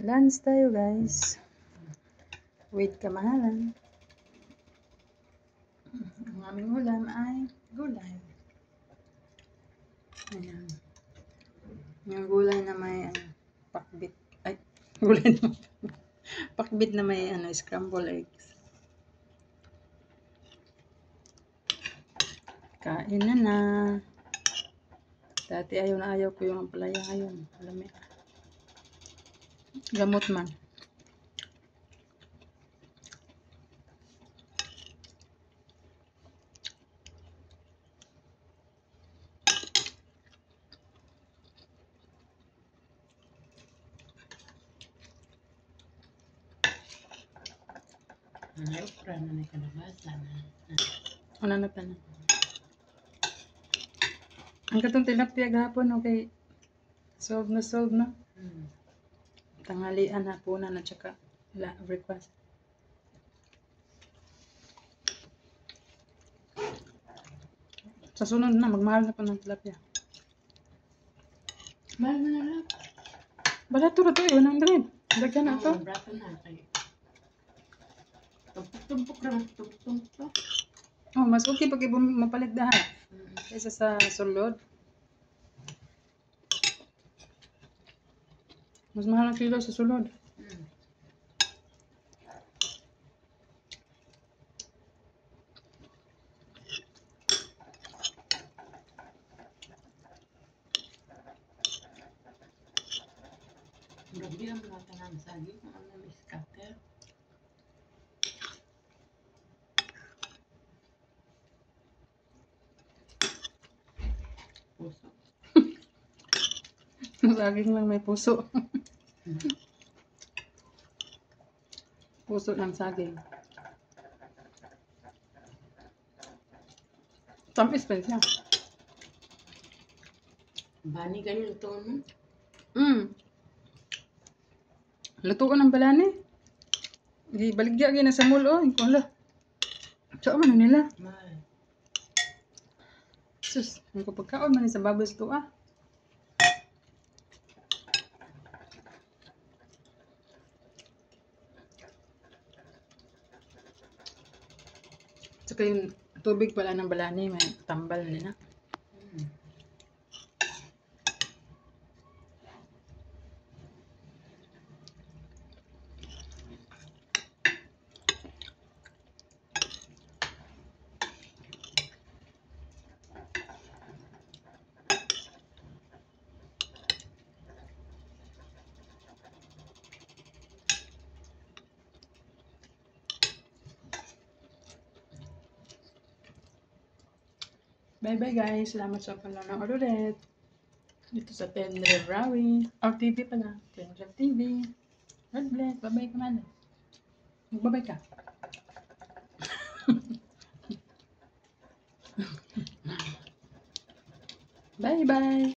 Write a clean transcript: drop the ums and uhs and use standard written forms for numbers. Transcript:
Lunch tayo guys. With kamahalan. Ang aming ulam ay gulay. Ayan. Yung gulay na may pakbit. Ay, gulay na pakbit na may scrambled eggs. Kain na. Dati ayaw na ayaw ko yung ampalaya ngayon. Alam mo, gamot man. Okra na may kalabasa na. Ano na pa na? Ang katong tilapia gahapon, okay. Solve na. Tanghalian, hapunan at saka breakfast. Sa sunod na, magmahal na pa ng tilapia. Mahal mo na lang. Balato na to, 100. Dagyan na to. Brato na. Tumpok-tumpok lang. Tumpok-tumpok. Oh, mas okay pag mapalit dahan. Kaysa sa sulod. Mas mahal ang kilo sa sulod. Grabe ang lata ng saging. Ano may scatter. Puso. Saging lang may puso. Puso ng saging. Tamis pa siya. Bani ganyan ito, no? Lutuan ng balani. Di baligya gina sa mall oh. Wala. Saan man na nila? Mahal. Sus, ang pagkaon man sa babas to ah. Saka yung tubig pala ng balani, may tambal nila. Bye-bye guys. Salamat sa panonood ulit. Dito sa Tendre Rawi. TV pala. Tendre TV. God bless. Bye-bye ka man. Bye-bye ka. Bye-bye.